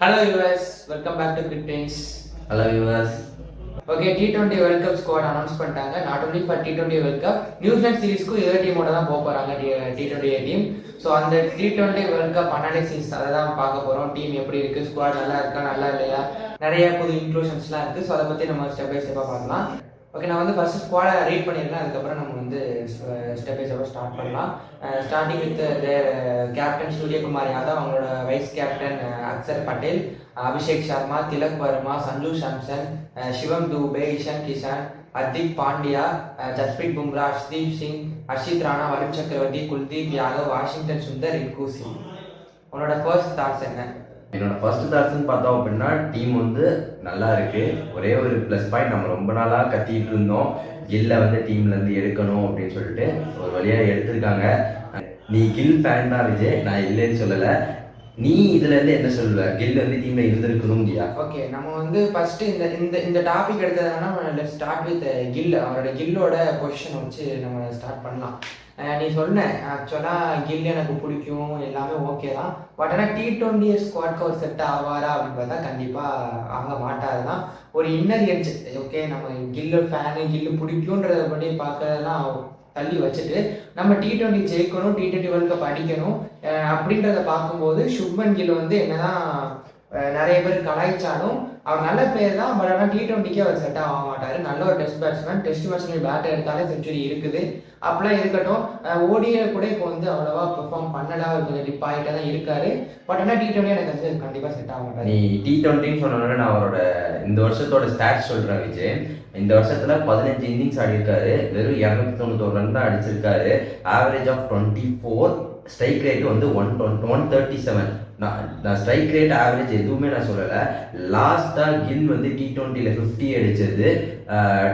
Hello viewers, welcome back to Cryptings. Hello viewers. Okay, T20 World Cup squad announce பண்ணிட்டாங்க. Not only for T20 World Cup, New Zealand சீரிஸ்க்கு இதே டீமோட தான் போக போறாங்க T20 டீம். ஸோ அந்த T20 World Cup அனாலிசிஸ் அதை தான் பார்க்க போறோம். டீம் எப்படி இருக்கு, ஸ்குவாட் நல்லா இருக்கா, நல்லா இல்லையா, நிறைய புது இன்க்ளூஷன்ஸ்லாம் இருக்கு. ஸோ அதை பத்தி நம்ம ஸ்டெப் பை ஸ்டெப்பாக பார்க்கலாம். ஓகே, நான் வந்து ஃபர்ஸ்ட் ஸ்குவாடை ரீட் பண்ணிடுறேன். அதுக்கப்புறம் நம்ம வந்து ஸ்டெப் பை ஸ்டெப்பாக ஸ்டார்ட் பண்ணலாம். Starting with captain Suryakumar Yadav, அவங்களோட வைஸ் கேப்டன் அக்சர் பட்டேல், அபிஷேக் சர்மா, திலக் வர்மா, சஞ்சு சாம்சன், சிவம் தூபே, இஷான் கிஷான், ஹர்திக் பாண்டியா, ஜஸ்பிரீத் பும்ரா, ஹர்ஷ்தீப் சிங், ஹர்ஷித் ராணா, வருண் சக்கரவர்த்தி, குல்தீப் யாதவ், வாஷிங்டன் சுந்தர், ரிங்கு சிங். உன்னோட ஃபர்ஸ்ட் தாட்ஸ் என்ன? என்னோட ஃபர்ஸ்ட் தாட்ஸ்ன்னு பார்த்தோம் அப்படின்னா, டீம் வந்து நல்லா இருக்கு. ஒரே ஒரு ப்ளஸ் பாயிண்ட், நம்ம ரொம்ப நாளாக கத்திட்டு இருந்தோம், கில்ல வந்து டீம்ல இருந்து எடுக்கணும் அப்படின்னு சொல்லிட்டு ஒரு வழியாக எடுத்திருக்காங்க. நீ கில் ஃபேன் தான் விஜய், நான் இல்லைன்னு சொல்லலை. நீ இதுல இருந்து என்ன சொல்லுவ? கில் வந்து டீம்ல இருந்திருக்கணும் இல்லையா? ஓகே, நம்ம வந்து ஃபர்ஸ்ட் இந்த டாபிக் எடுத்ததுனா லெட்ஸ் ஸ்டார்ட் வித் கில். அவரோட கில்லோட பொசிஷன் வச்சு நம்ம ஸ்டார்ட் பண்ணலாம். நீ சொன்ன ஆக்சுவலாக கில் எனக்கு பிடிக்கும், எல்லாமே ஓகே தான். பட் ஆனால் T20 ஸ்குவாட்க்கு ஒரு செட் ஆவாரா அப்படின்னு பார்த்தா கண்டிப்பாக ஆக மாட்டாது தான். ஒரு இன்னர் எட்ஜ். ஓகே, நம்ம கில்லு ஃபேனு, கில்லு பிடிக்குன்றத படி பார்க்கறதெல்லாம் தள்ளி வச்சுட்டு நம்ம T20 ஜெயிக்கணும், T20 வேர்ல்ட் கப் அடிக்கணும் அப்படின்றத பார்க்கும்போது சுப்மன் கில் வந்து என்னதான் நிறைய பேர் கலாய்ச்சாலும் அவர் நல்ல பிளேயர் தான். பட் ஆனால் T20க்கே அவர் செட் ஆக மாட்டார். நல்ல ஒரு டெஸ்ட் பேட்ஸ்மேன், டெஸ்ட் மேட்ச்ல பேட் எடுத்தாலே செஞ்சுரி இருக்குது, அப்படிலாம் இருக்கட்டும். ஓடிஏ கூட இப்போ வந்து அவ்வளோவா பெர்ஃபார்ம் பண்ணல, அவர் கொஞ்சம் டிப் ஆகிட்டே தான் இருக்காரு. பட் ஆனால் T20 எனக்கு வந்து கண்டிப்பாக செட் ஆக மாட்டார். நீ T20ன்னு சொன்னோன்னா நான் அவரோட இந்த வருஷத்தோட ஸ்டாட்ஸ் சொல்கிறேன் விஜய். இந்த வருஷத்துல 15 இன்னிங்ஸ் ஆடிருக்காரு, வெறும் 291 ரன் தான் அடிச்சிருக்காரு. ஆவரேஜ் ஆஃப் 24, ஸ்ட்ரைக் ரேட் வந்து 137. நான் ஸ்ட்ரைக் ரேட் ஆவரேஜ் எதுவுமே நான் சொல்லலை. லாஸ்ட்டாக கில் வந்து T20ல 50 அடிச்சது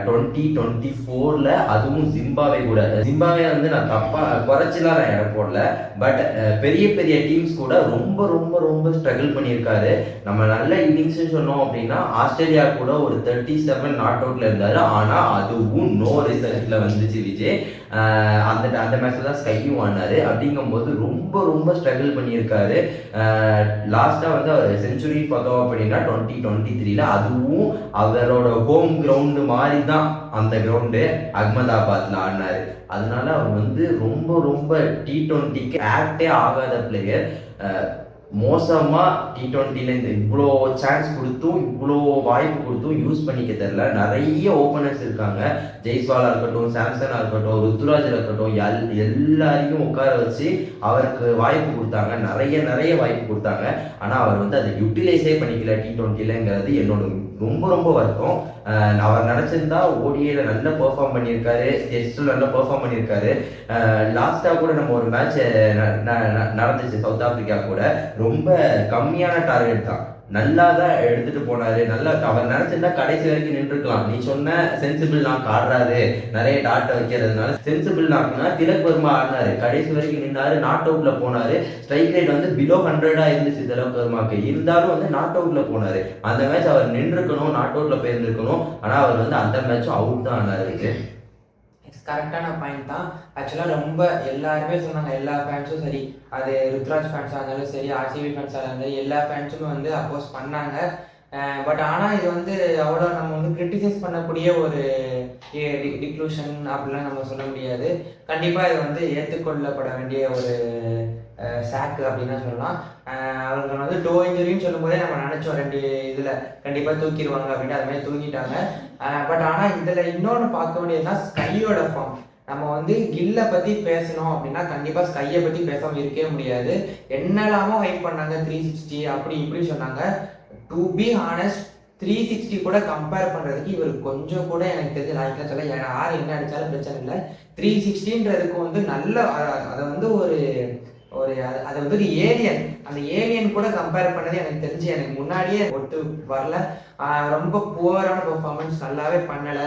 2024ல, அதுவும் ஜிம்பாவே கூட. ஜிம்பாவே வந்து நான் தப்பாக குறைச்சிலாம் நான் இடம் போடல. பட் பெரிய பெரிய டீம்ஸ் கூட ரொம்ப ரொம்ப ரொம்ப ஸ்ட்ரகிள் பண்ணியிருக்காரு. நம்ம நல்ல இன்னிங்ஸ்னு சொன்னோம் அப்படின்னா ஆஸ்திரேலியா கூட ஒரு 37 நாட் அவுட்ல இருந்தாரு. ஆனால் அதுவும் நோ ரிசல்ட்ல வந்துச்சு விஜய். அந்த மேட்ச்ல தான் ஸ்கையும் ஆனாரு. அப்படிங்கும்போது ரொம்ப ரொம்ப ஸ்ட்ரகிள் பண்ணியிருக்காரு. லாஸ்ட்டாக வந்து அவர் செஞ்சுரி பார்த்தோம் அப்படின்னா 2023ல, அதுவும் அவரோட ஹோம் கிரவுண்டு மாதிரி தான் அந்த கிரவுண்டு, அகமதாபாத்ல ஆடினாரு. அதனால அவர் வந்து ரொம்ப ரொம்ப T20க்கு ஆக்டே ஆகாத பிளேயர். மோசமாக T20ல இந்த இவ்வளோ சான்ஸ் கொடுத்தும் இவ்வளோ வாய்ப்பு கொடுத்தும் யூஸ் பண்ணிக்க தெரியல. நிறைய ஓப்பனர்ஸ் இருக்காங்க, ஜெய்ஸ்வாலாக இருக்கட்டும், சாம்சனாக இருக்கட்டும், ருத்துராஜாக இருக்கட்டும், எல்லாரையும் உட்கார வச்சு அவருக்கு வாய்ப்பு கொடுத்தாங்க, நிறைய வாய்ப்பு கொடுத்தாங்க. ஆனால் அவர் வந்து அதை யூட்டிலைஸே பண்ணிக்கல T20லங்கிறது என்னோட ரொம்ப ரொம்ப வருத்தம். அவர் நினச்சிருந்தா ஓடிஏல நல்லா பெர்ஃபார்ம் பண்ணியிருக்காரு, டெஸ்ட்டில் நல்லா பெர்ஃபார்ம் பண்ணியிருக்காரு. லாஸ்ட்டாக கூட நம்ம ஒரு மேட்ச் நடந்துச்சு சவுத் ஆப்பிரிக்கா கூட, ரொம்ப கம்மியான டார்கெட் தான், நல்லா தான் எடுத்துட்டு போனாரு. நல்லா அவர் நினைச்சிருந்தா கடைசி வரைக்கும் நின்றுக்கலாம். நீ சொன்ன சென்சிபிள் நாக் ஆடுறாரு, நிறைய டாட்டை வைக்கிறதுனால சென்சிபிள் நாக்னா திலக் வர்மா ஆடினாரு, கடைசி வரைக்கும் நின்றாரு, நாட் அவுட்ல போனாரு. ஸ்ட்ரைக் ரேட் வந்து பிலோ 100 இருந்துச்சு திலக் வர்மாக்கு, இருந்தாலும் வந்து நாட் அவுட்ல போனாரு. அந்த மேட்ச் அவர் நின்றுக்கணும், நாட் அவுட்ல போயிருந்துருக்கணும். ஆனா அவர் வந்து அந்த மேட்சும் அவுட் தான் ஆனாரு. கரெக்டான பாயிண்ட் தான். ஆக்சுவலாக ரொம்ப எல்லாருமே சொன்னாங்க, எல்லா ஃபேன்ஸும் சரி, அது ருத்ராஜ் ஃபேன்ஸாக இருந்தாலும் சரி, RCB ஃபேன்ஸாக இருந்தாலும் எல்லா ஃபேன்ஸுமே வந்து அப்போஸ் பண்ணாங்க. பட் ஆனால் இது வந்து அவ்வளோ நம்ம வந்து கிரிட்டிசைஸ் பண்ணக்கூடிய ஒரு டிக்ளூஷன் அப்படிலாம் நம்ம சொல்ல முடியாது. கண்டிப்பாக இது வந்து ஏற்றுக்கொள்ளப்பட வேண்டிய ஒரு சாக்கு அப்படின்னு சொல்லலாம். அவங்க வந்து டோ இன்ஜுரின்னு சொல்லும் போதே நம்ம நினச்சோம் 2 இதில் கண்டிப்பாக தூக்கிடுவாங்க அப்படின்ட்டு, அது மாதிரி தூக்கிட்டாங்க. பட் ஆனால் இதில் இன்னொன்று பார்க்க வேண்டியதுன்னா ஸ்கையோட ஃபார்ம். நம்ம வந்து கில்லை பற்றி பேசணும் அப்படின்னா கண்டிப்பாக ஸ்கையை பற்றி பேசாமல் இருக்கவே முடியாது. என்னெல்லாமோ ஹைப் பண்ணாங்க, 360 அப்படி இப்படி சொன்னாங்க. டு பி ஹானஸ்ட் 360 கூட கம்பேர் பண்ணுறதுக்கு இவர் கொஞ்சம் கூட எனக்கு தெரிஞ்ச லாய்க்கெலாம் சொல்ல, யார் என்ன அடித்தாலும் பிரச்சனை இல்லை. 360ன்றதுக்கு வந்து நல்ல அதை வந்து ஒரு அது வந்து ஒரு ஏலியன், அந்த ஏலியன் கூட கம்பேர் பண்ணது எனக்கு தெரிஞ்சு எனக்கு முன்னாடியே ஒட்டு வரல. ரொம்ப புவரான பெர்ஃபார்மன்ஸ், நல்லாவே பண்ணலை.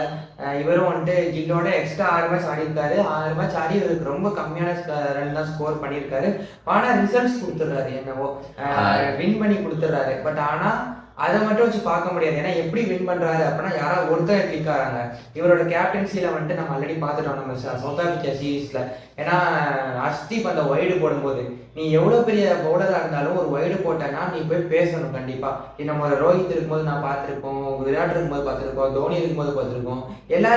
இவரும் வந்துட்டு கில்லோட எக்ஸ்ட்ரா 6 மேட்ச் ஆடிருக்காரு. 6 மேட்ச் ஆடி இவருக்கு ரொம்ப கம்மியான ரன் தான் ஸ்கோர் பண்ணியிருக்காரு. ஆனால் ரிசல்ட்ஸ் கொடுத்துட்றாரு, என்னவோ வின் பண்ணி கொடுத்துட்றாரு. பட் ஆனால் அதை மட்டும் வச்சு பார்க்க முடியாது. ஏன்னா எப்படி வின் பண்ணுறாரு அப்படின்னா யாராவது ஒருத்தர் கிளிக் ஆகிறாங்க. இவரோட கேப்டன்சியில் வந்துட்டு நம்ம ஆல்ரெடி பார்த்துட்டோம் நம்ம சவுத் ஆப்பிரிக்கா சீரீஸில். ஏன்னா ஹர்ஷ்தீப் அந்த ஒய்டு போடும்போது நீ எவ்வளோ பெரிய பவுலராக இருந்தாலும் ஒரு வைடு போட்டேன்னா நீ போய் பேசணும் கண்டிப்பாக. நம்ம ரோஹித் இருக்கும்போது நான் பார்த்துருப்போம், விராட் இருக்கும்போது பார்த்துருக்கோம், தோனி இருக்கும்போது பார்த்துருக்கோம். எல்லா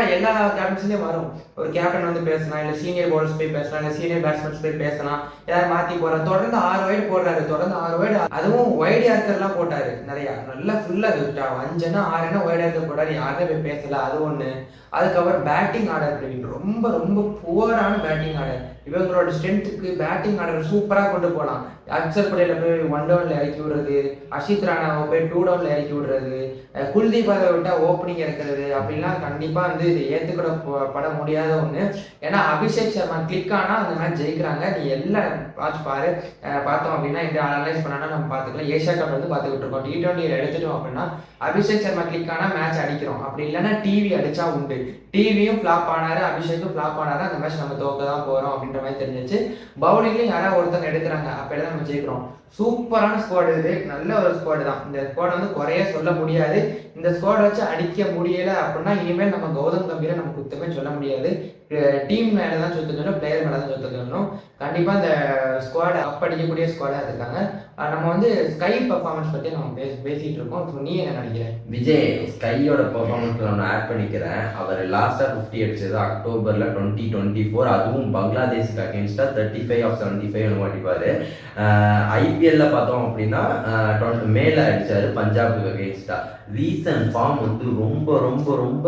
கேப்டன்ஸ்லேயும் வரும். ஒரு கேப்டன் வந்து பேசலாம், இல்லை சீனியர் பவுலர்ஸ் போய் பேசலாம், இல்லை சீனியர் பேட்ஸ்மேன்ஸ் போய் பேசலாம். யாரும் மாற்றி போகிறார், தொடர்ந்து 6 வைடு போடுறாரு, தொடர்ந்து 6 வைடு, அதுவும் வைடு யாருக்கெல்லாம் போட்டார் நிறையா, நல்லா ஃபுல்லாக 5 6 வைடு யாருக்க போட்டார், யாருமே போய் பேசல. அது ஒன்று. அதுக்கப்புறம் பேட்டிங் ஆர்டர் பிரவீன், ரொம்ப ரொம்ப புவரான பேட்டிங் ஆர்டர். இவங்களோட ஸ்ட்ரென்த்துக்கு பேட்டிங் ஆர்டர் சூப்பராக கொண்டு போகலாம். அக்சர் படேல போய் 1 டவுனில் இறக்கி விடுறது, அஷித் ராணாவை போய் 2 டவுனில் இறக்கி விடுறது, குல்தீப் யாதவை விட்டால் ஓப்பனிங் இறக்குறது, அப்படின்லாம் கண்டிப்பாக வந்து இது ஏற்றுக்கூட பட முடியாத ஒன்று. ஏன்னா அபிஷேக் சர்மா கிளிக் ஆனால் அந்த மேட்ச் ஜெயிக்கிறாங்க. நீ எல்லாம் வாட்ச் பாரு. பார்த்தோம் அப்படின்னா இந்த அனலைஸ் பண்ணாலும் நம்ம பார்த்துக்கலாம். ஏஷியா கப் வந்து பார்த்துக்கிட்டு இருக்கோம். T20 எடுத்துட்டோம் அப்படின்னா அபிஷேக் சர்மா கிளிக் ஆனால் மேட்ச் அடிக்கிறோம். அப்படி இல்லைன்னா டிவி அடிச்சா உண்டு. டிவியும் ஃப்ளாப் ஆனாரு, அபிஷேக்கும் ஃப்ளாப் ஆனாரு, அந்த மேட்ச் நம்ம தோக்க தான் போகிறோம் அப்படின்ற மாதிரி தெரிஞ்சிச்சு. பவுலிங்லையும் யாராவது ஒருத்தங்க எடுக்கிறாங்க, அப்போ நம்ம ஜெயிக்கிறோம். சூப்பரான ஸ்குவாடு இது, நல்ல ஒரு ஸ்குவாடு தான். இந்த ஸ்குவாட் வந்து குறைய சொல்ல முடியாது. இந்த ஸ்குவாட் வச்சு அடிக்க முடியலை அப்படின்னா இனிமேல் நம்ம கௌதம் கம்பீரை நம்ம குத்தமே சொல்ல முடியாது. டீம் மேலே தான் சொல்ல சொல்லணும், பிளேயர் மேலே தான் சொல்ல சொல்லணும். கண்டிப்பாக இந்த ஸ்குவாடை அடிக்கக்கூடிய ஸ்குவாடாக இருக்காங்க. நம்ம வந்து ஸ்கை பர்ஃபார்மன்ஸ் பற்றி நம்ம பேசிகிட்டு இருக்கோம். ஸோ நீ என்ன நினைக்கிறேன்? விஜய், ஸ்கையோட பர்ஃபார்மன்ஸ் நான் ஆட் பண்ணிக்கிறேன். அவர் லாஸ்ட்டாக 50 அடிச்சது அக்டோபரில் 2024, அதுவும் பங்களாதேஷுக்கு அகேன்ஸ்டாக 35 of 75 அடிப்பார். ஐபிஎல்ல பார்த்தோம் அப்படின்னா மேல அடிச்சாரு பஞ்சாபுக்கு அகேன்ஸ்டாக. ரீசன்ட் ஃபார்ம் வந்து ரொம்ப ரொம்ப ரொம்ப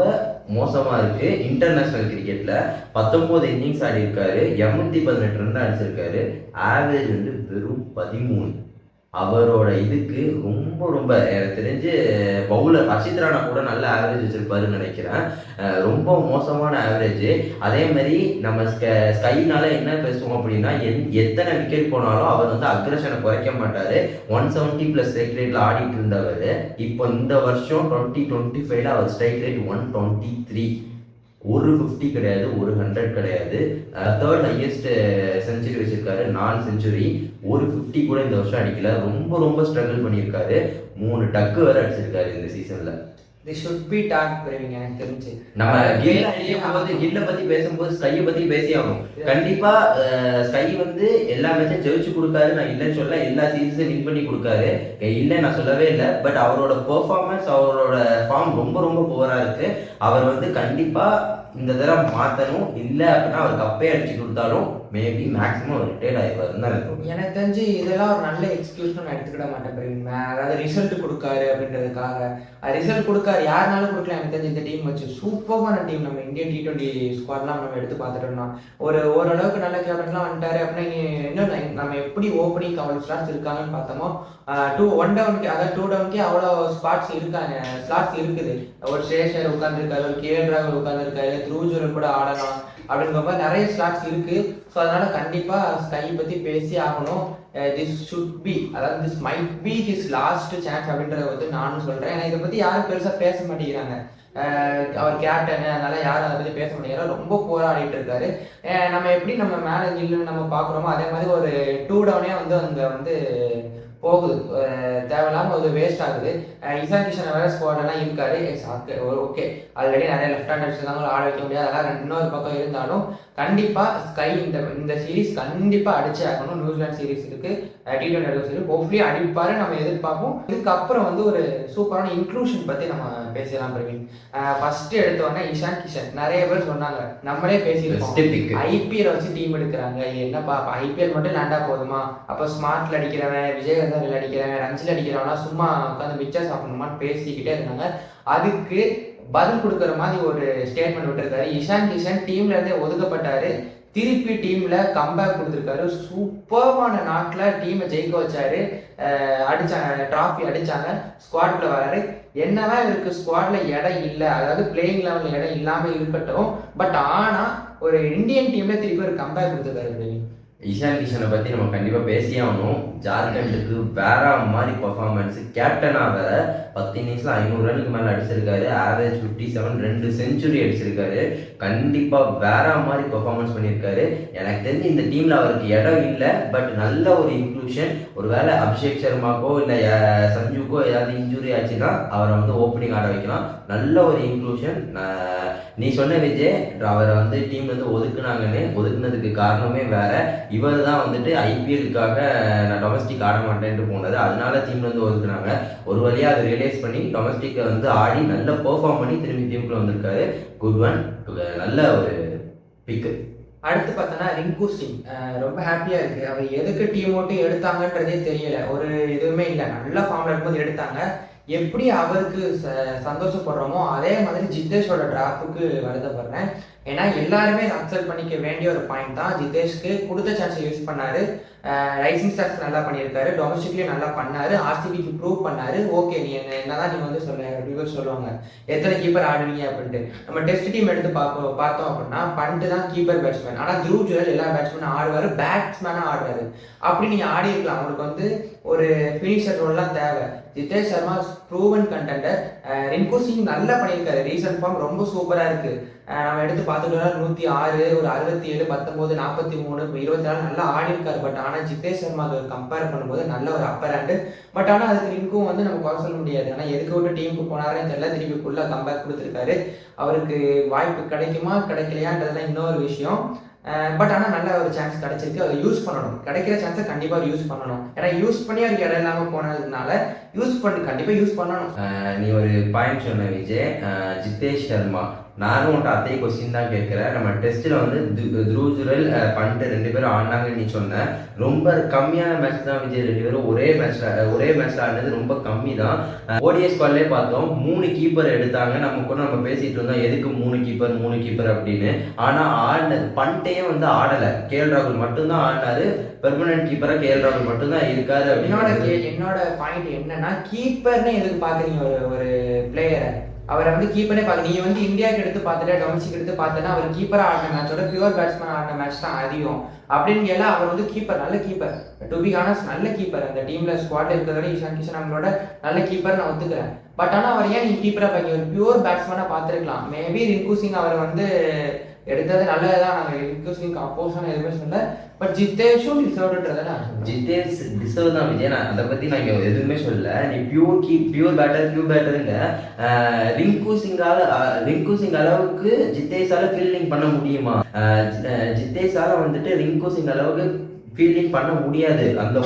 மோசமாக இருக்கு. இன்டர்நேஷ்னல் கிரிக்கெட்டில் 19 இன்னிங்ஸ் ஆடி இருக்காரு, 218 ரன் அடிச்சிருக்காரு. ஆவரேஜ் வந்து வெறும் 13. அவரோட இதுக்கு ரொம்ப ரொம்ப எனக்கு தெரிஞ்சு பவுலர் அஷித் ராணா கூட நல்ல ஆவரேஜ் வச்சிருப்பாருன்னு நினைக்கிறேன். ரொம்ப மோசமான ஆவரேஜ். அதே மாதிரி நம்ம ஸ்கைனால என்ன பேசுவோம் அப்படின்னா எத்தனை விக்கெட் போனாலும் அவர் வந்து அக்ரஷனை குறைக்க மாட்டாரு. 170+ ஸ்ட்ரைக் ரேட்ல ஆடிட்டு இருந்தவர் இப்போ இந்த வருஷம் 2025 அவர் ஸ்ட்ரைக் ரேட் 123. ஒரு 50 கிடையாது, ஒரு 100 கிடையாது. 3rd ஹையஸ்ட் செஞ்சுரி வச்சிருக்காரு, 4 செஞ்சுரி. ஒரு 50 கூட இந்த வருஷம் அடிக்கல. ரொம்ப ரொம்ப ஸ்ட்ரகிள் பண்ணியிருக்காரு. 3 டக்கு வேற அடிச்சிருக்காரு இந்த சீசன்ல. They should be talk Praveen. எனக்கு தெரிஞ்சு நம்ம கில்ல பத்தி பேசும்போது ஸ்கையை பத்தி பேசி ஆகணும். கண்டிப்பா ஸ்கை வந்து எல்லா மேட்சும் ஜெயிச்சு கொடுக்காரு, நான் இல்லைன்னு சொல்ல. எல்லா சீரீஸும் வின் பண்ணி கொடுக்காரு, இல்லை நான் சொல்லவே இல்லை. பட் அவரோட பெர்ஃபார்மன்ஸ், அவரோட ஃபார்ம் ரொம்ப ரொம்ப புவரா இருக்கு. அவர் வந்து கண்டிப்பா இந்த தடவை மாற்றணும். இல்லை அப்படின்னா அவர் கப்பே அடிச்சு கொடுத்தாலும் மேபி மேக்ஸிமம் அவர் ரிட்டையர்ட் ஆகிப்பாருன்னு தான் இருக்கும். எனக்கு தெரிஞ்சு இதெல்லாம் ஒரு நல்ல எக்ஸ்கியூஸ்னு நான் எடுத்துக்கிட மாட்டேன் பிரவீன். அதாவது ரிசல்ட் கொடுக்காரு அப்படின்றதுக்காக ரிசல்ட் கொடுக்காரு, யாருனாலும் கொடுக்கலாம். எனக்கு தெரிஞ்சு இந்த டீம் வச்சு சூப்பரான டீம். நம்ம இந்தியன் T20 ஸ்குவாட்லாம் நம்ம எடுத்து பார்த்துட்டோம்னா ஓரளவுக்கு நல்ல கேப்டன்லாம் வந்துட்டாரு அப்படின்னா இன்னும் நம்ம எப்படி ஓப்பனிங் அவ்வளோ ஸ்லாட்ஸ் இருக்காங்கன்னு பார்த்தோமோ 1 டவுனுக்கு, அதாவது 2 டவுனுக்கே அவ்வளோ ஸ்லாட்ஸ் இருக்குது. ஒரு சேஷர் உட்காந்துருக்காரு, ஒரு கேஎல் ராகுல் உட்காந்துருக்காரு, த்ரூஜூரல் கூட ஆடலாம் அப்படின்ற மாதிரி நிறைய ஸ்லாட்ஸ் இருக்கு. ஸோ அதனால கண்டிப்பாக ஸ்கை பற்றி பேசி ஆகணும். திஸ் ஷுட் பி, அதாவது this might be his last chance அப்படின்றத வந்து நானும் சொல்கிறேன். ஏன்னா இதை பற்றி யாரும் பெருசாக பேச மாட்டேங்கிறாங்க. அவர் கேப்டன், அதனால யாரும் அதை பற்றி பேச மாட்டேங்கிறாங்க. ரொம்ப போராடிட்டு இருக்காரு. நம்ம எப்படி நம்ம மேலே இல்லைன்னு நம்ம பார்க்குறோமோ அதே மாதிரி ஒரு 2 டவுனே வந்து அங்கே வந்து போகுது, தேவையில்லாமல் ஒரு வேஸ்ட் ஆகுது. இசான் கிஷன் வேற ஸ்குவாடெல்லாம் இருக்காரு. ஓகே, ஆல்ரெடி நிறைய லெஃப்ட் ஹேண்ட் அடிச்சிருந்தாங்க, ஆட வைக்க முடியாது. அதெல்லாம் இன்னொரு பக்கம் இருந்தாலும் கண்டிப்பாக ஸ்கை இந்த சீரீஸ் கண்டிப்பாக அடிச்சே ஆகணும். நியூசிலாந்து சீரீஸ் இருக்கு, T20 சீரீஸ் ஹோப்ஃபுல்லி அடிப்பாரு நம்ம எதிர்பார்ப்போம். இதுக்கப்புறம் வந்து ஒரு சூப்பரான இன்க்ளூஷன் பற்றி நம்ம பேசலாம் பிரவீன். ஃபர்ஸ்ட் எடுத்தோடனே இஷான் கிஷன் நிறைய பேர் சொன்னாங்க, நம்மளே பேசியிருக்கோம், ஐபிஎல் வச்சு டீம் எடுக்கிறாங்க. என்னப்பா ஐபிஎல் மட்டும் லேண்டா போதுமா? அப்போ ஸ்மார்ட்ல அடிக்கிறவன், விஜயகர்தனில் அடிக்கிறவன், ரஞ்சில் அடிக்கிறவனா சும்மா உட்காந்து மிச்சா சாப்பிடணுமான்னு பேசிக்கிட்டே இருந்தாங்க. அதுக்கு பதில் கொடுக்குற மாதிரி ஒரு ஸ்டேட்மெண்ட் விட்டுருக்காரு. இஷான் கிஷன் டீம்ல இருந்தே ஒதுக்கப்பட்டாரு, திருப்பி டீம்ல கம்பேக் கொடுத்துருக்காரு. சூப்பர்மான நாட்டில் டீமை ஜெயிக்க வச்சாரு, அடிச்சாங்க, டிராஃபி அடிச்சாங்க, ஸ்குவாட்ல வராரு. என்னதான் இருக்கு ஸ்குவாட்ல இடம் இல்லை, அதாவது பிளேயிங் லெவலில் இடம் இல்லாமல் இருக்கட்டும். பட் ஆனால் ஒரு இந்தியன் டீம்ல திருப்பி ஒரு கம்பேக் கொடுத்துருக்காரு. இஷான் கிஷனை பற்றி நம்ம கண்டிப்பாக பேசியே ஆகணும். ஜார்க்கண்டுக்கு வேற மாதிரி பர்ஃபார்மன்ஸ், கேப்டனாக வேற 10 இன்னிங்ஸில் 500 ரனுக்கு மேலே அடிச்சிருக்காரு, ஆவரேஜ் 57, 2 செஞ்சுரி அடிச்சிருக்காரு. கண்டிப்பாக வேற மாதிரி பர்ஃபார்மன்ஸ் பண்ணியிருக்காரு. எனக்கு தெரிஞ்சு இந்த டீமில் அவருக்கு இடம் இல்லை, பட் நல்ல ஒரு இன்க்ளூஷன். ஒருவேளை அபிஷேக் சர்மாக்கோ இல்லை சஞ்சுக்கோ ஏதாவது இன்ஜுரி ஆச்சுன்னா அவரை வந்து ஓப்பனிங் ஆட வைக்கலாம். நல்ல ஒரு இன்க்ளூஷன். நீ சொன்ன விஜய், அவரை வந்து டீம்லேருந்து ஒதுக்குனாங்கன்னு, ஒதுக்குனதுக்கு காரணமே வேற. இவர் தான் வந்துட்டு ஐபிஎல்லுக்காக நான் டொமஸ்டிக் ஆட மாட்டேன்ட்டு போனார். அதனால டீம்ல வந்து ஒதுக்குனாங்க. ஒரு வழியாக அதை ரியலைஸ் பண்ணி டொமஸ்டிக்கை வந்து ஆடி நல்லா பெர்ஃபார்ம் பண்ணி திரும்பி டீமுக்குள்ள வந்திருக்காரு. குட் ஒன், நல்ல ஒரு பிக்கு. அடுத்து பார்த்தோன்னா ரிங்கு சிங் ரொம்ப ஹாப்பியாக இருக்குது. அவர் எதுக்கு டீம் ஓட்டு எடுத்தாங்கன்றதே தெரியல, ஒரு இதுவுமே இல்லை. நல்ல ஃபார்மில் இருக்கும்போது எடுத்தாங்க. எப்படி அவருக்கு சந்தோஷப்படுறோமோ அதே மாதிரி ஜித்தேஷோட டிராப்புக்கு வருத்தப்படுறேன். ஏன்னா எல்லாருமே அக்செப்ட் பண்ணிக்க வேண்டிய ஒரு பாயிண்ட் தான். ஜித்தேஷ்க்கு கொடுத்த சான்ஸை யூஸ் பண்ணாரு. ரைசிங் ஸ்டார்ஸ் நல்லா பண்ணியிருக்காரு, டொமஸ்டிக்லேயும் நல்லா பண்ணாரு, ஆர்சிபிக்கு ப்ரூவ் பண்ணாரு. ஓகே, நீ என்னதான் நீங்கள் வந்து ரிவ்யூஸ் சொல்லுவாங்க எத்தனை கீப்பர் ஆடுவீங்க அப்படின்ட்டு. நம்ம டெஸ்ட் டீம் எடுத்து பார்த்தோம் அப்படின்னா பண்ட்டு தான் கீப்பர் பேட்ஸ்மேன். ஆனால் த்ரூ ஜுவல் எல்லா பேட்ஸ்மேனும் ஆடுவார், பேட்ஸ்மேனாக ஆடுவார். அப்படி நீங்கள் ஆடி இருக்கலாம். அவங்களுக்கு வந்து ஒரு ஃபினிஷர் ரோல்லாம் தேவை. Jitesh Sharma proven contender. ரிங்கு சிங் நல்லா பண்ணியிருக்காரு, ரீசன்ட் ஃபார்ம் ரொம்ப சூப்பராக இருக்குது. நம்ம எடுத்து பார்த்துட்டோம்னா 106, ஒரு 67, 19, 43, 24 நல்லா ஆடி இருக்காரு. பட் ஆனால் ஜிதேஷ் சர்மா அதை கம்பேர் பண்ணும்போது நல்ல ஒரு அப்பர் ஹேண்டு. பட் ஆனால் அதுக்கு ரிங்கும் வந்து நம்ம குறை சொல்ல முடியாது. ஆனால் எதுக்கு விட்டு டீமுக்கு போனாரே தெரியல, திருப்பி ஃபுல்லாக கம்பேர் கொடுத்துருக்காரு. அவருக்கு வாய்ப்பு கிடைக்குமா கிடைக்கலையான்றதுலாம் இன்னொரு விஷயம். பட் ஆனால் நல்ல ஒரு சான்ஸ் கிடைச்சிருக்கு, அதை யூஸ் பண்ணணும். கிடைக்கிற சான்ஸை கண்டிப்பாக யூஸ் பண்ணணும். ஏன்னா யூஸ் பண்ணி அவருக்கு இடம் இல்லாமல் போனதுனால கண்டிப்பாக யூஸ் பண்ணணும். நீ ஒரு பாயிண்ட் சொன்ன விஜய், ஜிதேஷ் சர்மா, நானும் உன்ட்ட அதே கொஸ்டின் தான் கேட்குறேன். நம்ம டெஸ்ட்டில் வந்து த்ரூவ் ஜுவல் பண்ணிட்டு 2 பேரும் ஆடினாங்கன்னு நீ சொன்ன. ரொம்ப கம்மியான மேட்ச் தான் விஜய், 2 பேரும் ஒரே மேட்ச்ல ஆடினது ரொம்ப கம்மி தான். ஓடிஎஸ் ஸ்குவாட்லேயே பார்த்தோம் 3 கீப்பர் எடுத்தாங்க. நம்ம பேசிட்டு இருந்தோம் எதுக்கு 3 கீப்பர் அப்படின்னு. ஆனால் ஆடினது பண்ட்டையே வந்து ஆடலை, கேஎல் ராகுல் மட்டும்தான் ஆடினாரு. பெர்மனன்ட் கீப்பரா கேஎல் ராகுல் மட்டும்தான் இருக்காரு. என்னோட பாயிண்ட் என்னன்னா, கீப்பர்னு எதுக்கு பாக்குறீங்க ஒரு பிளேயரை? அவரை வந்து கீப்பரே பார்க்க, நீ வந்து இந்தியாவுக்கு எடுத்து பார்த்துட்டு டொமஸ்டிக் எடுத்து பார்த்தேன்னா அவர் கீப்பராக ஆடின மேட்சோட பியூர் பேட்ஸ்மேன் ஆடின மேட்ச் தான் அதிகம் அப்படின்னு கேள்வி. அவர் வந்து கீப்பர், நல்ல கீப்பர், டு பி ஆனஸ்ட் நல்ல கீப்பர். அந்த டீம்ல ஸ்குவாட்ல இருக்கிறதோட ஈஷான் கிஷன் அவங்களோட நல்ல கீப்பர் நான் ஒத்துக்கிறேன். பட் ஆனால் அவர் ஏன் நீ கீப்பராக பார்க்க, ஒரு பியூர் பேட்ஸ்மேனாக பார்த்துருக்கலாம். மேபி ரிங்கு சிங் அவர் வந்து எடுத்தது நல்லதுதான். நாங்கள் ரிங்கு சிங் அப்போஸான எதுவுமே சொல்ல. பட் ஜித்தேஷும் டிசர்வ்ன்றதை நான் ஜிதேஷ் டிசர்வ் தான் விஜய். நான் அதை பற்றி நான் இங்கே எதுவுமே சொல்லல. நீ பியூர் பேட்டருங்க. ரிங்கு சிங் அளவுக்கு ஜிதேஷால ஃபீல்டிங் பண்ண முடியுமா? ஜிதேஷால வந்துட்டு ரிங்கு சிங் அளவுக்கு ஃபீல்டிங் பண்ண முடியாது. அந்த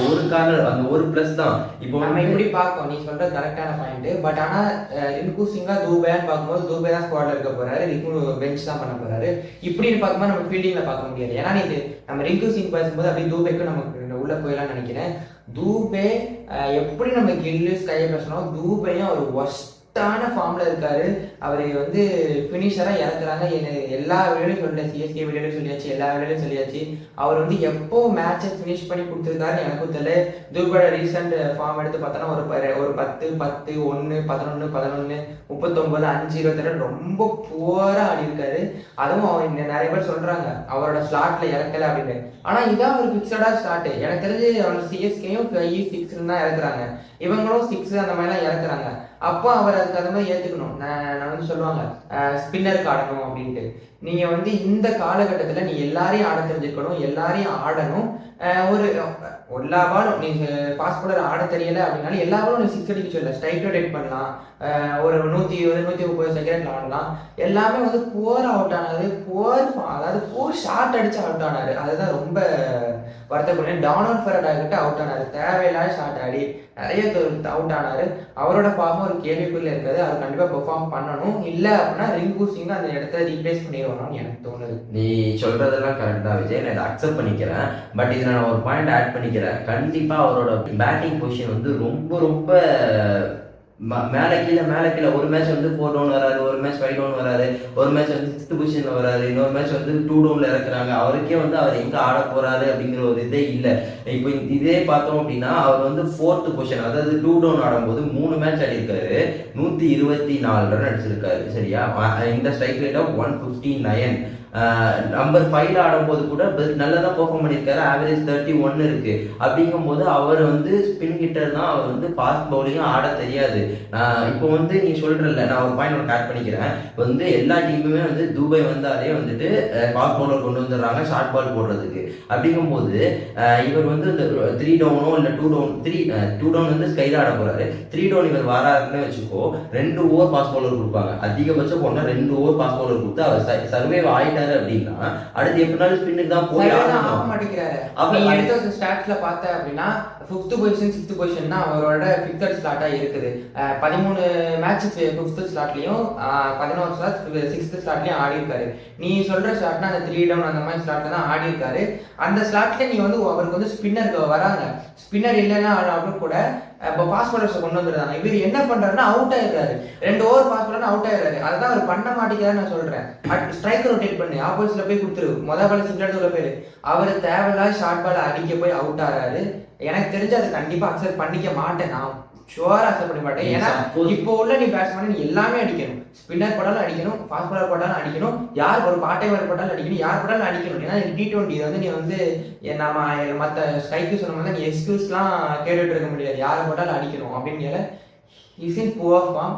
ஒரு ப்ளஸ் தான். இப்போ நம்ம இப்படி பார்ப்போம், நீ சொல்ற கரெக்டான பாயிண்ட். பட் ஆனால் ரிங்கு சிங்கா தூபேன்னு பார்க்கும்போது தூபே தான் ஸ்குவாட்ல இருக்க போறாரு, ரிங்கு பெஞ்ச் தான் பண்ண போறாரு. இப்படின்னு பார்க்கும்போது நம்ம ஃபீல்டிங்ல பார்க்க முடியாது. ஏன்னா இது நம்ம ரிங்கு சிங் பேசும்போது அப்படியே தூபேக்கு நமக்கு உள்ள போயிடலாம் நினைக்கிறேன். தூபே எப்படி நம்ம கில்லு ஸ்கையை பேசணும், தூபையும் ஒரு ஒஸ்டான ஃபார்ம்ல இருக்காரு. அவர் வந்து ஃபினிஷராக இறக்குறாங்க. எல்லா வீடியோலையும் சொல்லல, சிஎஸ்கே வீடியோலையும் சொல்லியாச்சு, எல்லா வீடியோலையும் சொல்லியாச்சு. அவர் வந்து எப்போ மேட்சை ஃபினிஷ் பண்ணி கொடுத்துருக்காரு எனக்கும் தெரியல. தூபோட ரீசெண்ட் ஃபார்ம் எடுத்து பார்த்தோன்னா ஒரு 10, 10, 1, 11, 11, 39, 5, 22 ரொம்ப புவராக ஆடி இருக்காரு. அதுவும் அவர் நிறைய பேர் சொல்றாங்க அவரோட ஸ்லாட்ல இறக்கல அப்படின்னு. ஆனால் இதான் ஒரு ஃபிக்ஸடா ஸ்லாட்டு. எனக்கு தெரிஞ்சு அவர் சிஎஸ்கேயும் 5, 6 தான் இறக்குறாங்க, இவங்களும் 6 அந்த மாதிரிலாம் இறக்குறாங்க. அப்போ அவர் அதுக்கு அந்த மாதிரி ஏற்றுக்கணும். நான் வந்து சொல்லுவாங்க ஸ்பின்னருக்கு ஆடணும் அப்படின்ட்டு. நீங்கள் வந்து இந்த காலகட்டத்தில் நீ எல்லாரையும் ஆட தெரிஞ்சுக்கணும், எல்லாரையும் ஆடணும். எல்லா பாலும் நீ ஃபாஸ்ட் பாலர் ஆட தெரியல அப்படின்னாலும் எல்லா பாலும் நீ 6 அடிக்க சொல்ல, ஸ்ட்ரைக் ரொட்டேட் பண்ணலாம். ஒரு 120, 130 செகண்ட் ஆடலாம். எல்லாமே வந்து புவர் அவுட் ஆனாரு, அதாவது புவர் ஷார்ட் அடிச்சு அவுட் ஆனாரு. அதுதான் ரொம்ப வருத்தப்படுறேன். டானல் ஃபெரட் ஆகிட்ட அவுட் ஆனாரு, தேவையில்லாத ஷார்ட் ஆடி நிறைய அவுட் ஆனாரு. அவரோட ஃபார்ம் ஒரு கேள்விக்குள்ள இருக்காது. அவர் கண்டிப்பாக பெர்ஃபார்ம் பண்ணணும். இல்லை அப்படின்னா ரிங்கு சிங் அந்த இடத்துல ரீப்ளேஸ் பண்ணிடுவானு எனக்கு தோணுது. நீ சொல்றதெல்லாம் கரெக்டா விஜய், நான் இதை அக்செப்ட் பண்ணிக்கிறேன். பட் இதில் நான் ஒரு பாயிண்ட் ஆட் பண்ணிக்கிறேன். கண்டிப்பாக அவரோட பேட்டிங் பொசிஷன் வந்து ரொம்ப மேலே கீழே ஒரு மேட்ச் வந்து 4 டவுன் வராது, ஒரு மேட்ச் 5 டவுன் வராது, ஒரு மேட்ச் வந்து 6th பொசிஷனில் வராது, இன்னொரு மேட்ச் வந்து 2 டவுனில் இறக்குறாங்க. அவருக்கே வந்து அவர் எங்கே ஆட போறாரு அப்படிங்கிற ஒரு இதே இல்லை. இப்போ இதே பார்த்தோம் அப்படின்னா அவர் வந்து 4th பொசிஷன், அதாவது 2 டவுன் ஆடும்போது 3 மேட்ச் ஆடிருக்காரு, 124 ரன் அடிச்சிருக்காரு. சரியா? இந்த ஸ்ட்ரைக் ரேட் ஆஃப் 159. நம்பர் 5 ஆடும்போது கூட நல்லதான் பெர்ஃபார்ம் பண்ணியிருக்காரு, ஆவரேஜ் 31 இருக்கு. அப்படிங்கும்போது அவர் வந்து ஸ்பின் ஹிட்டர் தான், அவர் வந்து ஃபாஸ்ட் பவுலிங்கும் ஆட தெரியாது. இப்போ வந்து நீ சொல்றல, நான் ஒரு பாயிண்ட் ஒன்று ஆட் பண்ணிக்கிறேன். இப்போ வந்து எல்லா டீமுமே வந்து துபாய் வந்தாலே வந்துட்டு ஃபாஸ்ட் பவுலர் கொண்டு வந்துடுறாங்க ஷார்ட் பால் போடுறதுக்கு. அப்படிங்கும்போது இவர் வந்து இந்த 3 டவுனோ இல்லை 2 டவுன் வந்து ஸ்கைல ஆட போறாரு. 3 டவுன் இவர் வராருன்னு வச்சுக்கோ, 2 ஓவர் ஃபாஸ்ட் பவுலர் கொடுப்பாங்க. அதிகபட்சம் போனால் 2 ஓவர் ஃபாஸ்ட் பவுலர் கொடுத்து அவர் சர்வே ஆயிட்டாரு ஆயிட்டாரு அப்படின்னா அடுத்து எப்படினாலும் ஸ்பின்னுக்கு தான் போய் ஆக மாட்டேங்கிறாரு. நீ எடுத்த ஸ்டாட்ஸ்ல பார்த்த அப்படின்னா 5th பொசிஷன் 6th பொசிஷன் தான் அவரோட ஃபிக்ஸட் ஸ்லாட்டா இருக்குது. 13 மேட்ச் 5th ஸ்லாட்லயும் 11 ஸ்லாட் 6th ஸ்லாட்லயும் ஆடி இருக்காரு. நீ சொல்ற ஸ்லாட்னா அந்த 3 டவுன் அந்த மாதிரி ஸ்லாட்ல தான் ஆடி இருக்காரு. அந்த ஸ்லாட்ல நீ வந்து அவருக்கு வந்து ஸ்பின்னர் வராங்க, ஸ்பின்னர் இல்லைன்னா அப்படின்னு கூட இப்போ ஃபாஸ்ட் பாலர்ஸை கொண்டு வந்துருந்தாங்க. இவர் என்ன பண்றாருன்னா அவுட் ஆயிடுறாரு. 2 ஓவர் ஃபாஸ்ட் பாலர் அவுட் ஆயிடுறாரு. அதுதான் அவர் பண்ண மாட்டேங்கிறாரு நான் சொல்றேன். ஸ்ட்ரைக்கர் ரொட்டேட் பண்ணி ஆப்போசிட்ல போய் கொடுத்துரு, மொதல் பால் சிங்கிள் உள்ள பேரு அவர் தேவையில்லாத ஷார்ட் பால் அடிக்க போய் அவுட் ஆறாரு. எனக்கு தெரிஞ்சு அதை கண்டிப்பா அக்செப்ட் பண்ணிக்க மாட்டேன், நான் ஷுவரா அக்செப்ட் பண்ண மாட்டேன். ஏன்னா இப்போ உள்ள நீ பேட்ஸ்மேன் நீ எல்லாமே அடிக்கணும், ஸ்பின்னர் போட்டாலும் அடிக்கணும், ஃபாஸ்ட் பாலர் போட்டாலும் அடிக்கணும், யார் ஒரு பாட்டைவர் போட்டாலும் அடிக்கணும், யார் போட்டாலும் அடிக்கணும். ஏன்னா T20 வந்து நீ வந்து நம்ம மற்ற ஸ்ட்ரைக்கு சொன்ன மாதிரி நீ எக்ஸ்கியூஸ்லாம் கேட்டுட்டு இருக்க முடியாது, யாரை போட்டாலும் அடிக்கணும் அப்படிங்கிற இஸ் இன் புவர் ஃபார்ம்.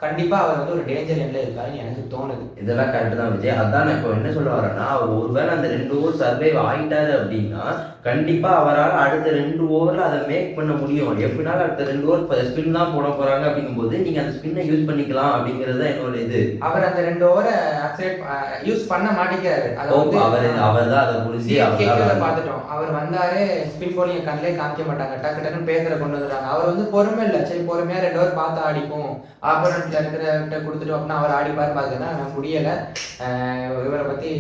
கண்டிப்பா அவர் வந்து ஒரு டேஞ்சர் எண்ணில் இருக்காருன்னு எனக்கு தோணுது. இதெல்லாம் கரெக்டு தான் விஜய். அதான் நான் இப்போ என்ன சொல்ல வரேன்னா, அவர் ஒருவேளை அந்த 2 ஓவர் சர்வைவ் ஆகிட்டாரு அப்படின்னா கண்டிப்பா அவரால் அடுத்த 2 ஓவரில் அதை மேக் பண்ண முடியும். எப்படினாலும் அடுத்த 2 ஓவர் ஸ்பின் தான் போட போறாங்க அப்படிங்கும்போது நீங்க அந்த ஸ்பின்னை யூஸ் பண்ணிக்கலாம் அப்படிங்கிறது தான் என்னோட இது. அவர் அந்த 2 ஓவரை யூஸ் பண்ண மாட்டேங்கிறாரு. அவர் தான் அதை புரிஞ்சு பார்த்துட்டோம். அவர் வந்தாரு ஸ்பின் போலிங் கண்ணிலே காமிக்க மாட்டாங்க, டக்கு டக்குன்னு பேசுற கொண்டு வந்துடுறாங்க. அவர் வந்து பொறுமை இல்லை, சரி பொறுமையா 2 ஓவர் பார்த்து ஆடிப்போம், ஆப்போனன்ட்ல இருக்கிற கொடுத்துட்டோம் அப்படின்னா அவர் ஆடிப்பாரு பார்த்தீங்கன்னா நான் முடியலை. இவரை பத்தி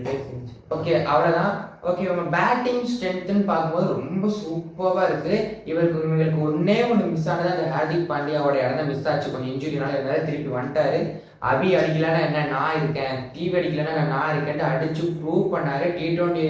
பேசி ஓகே அவ்வளோதான். ஓகே நம்ம பேட்டிங் ஸ்ட்ரென்த்னு பார்க்கும்போது ரொம்ப சூப்பராக இருக்குது. இவங்களுக்கு ஒன்னே ஒன்று மிஸ் ஆனது அந்த ஹார்திக் பாண்டியாவோட இடம் தான் மிஸ் ஆச்சு, கொஞ்சம் இன்ஜுரினால இருந்தாலும் திருப்பி வந்துட்டாரு. அபி அடிக்கலன்னா என்ன நான் இருக்கேன், தீவு அடிக்கலன்னா நான் இருக்கேன்ட்டு அடிச்சு ப்ரூவ் பண்ணாரு. T20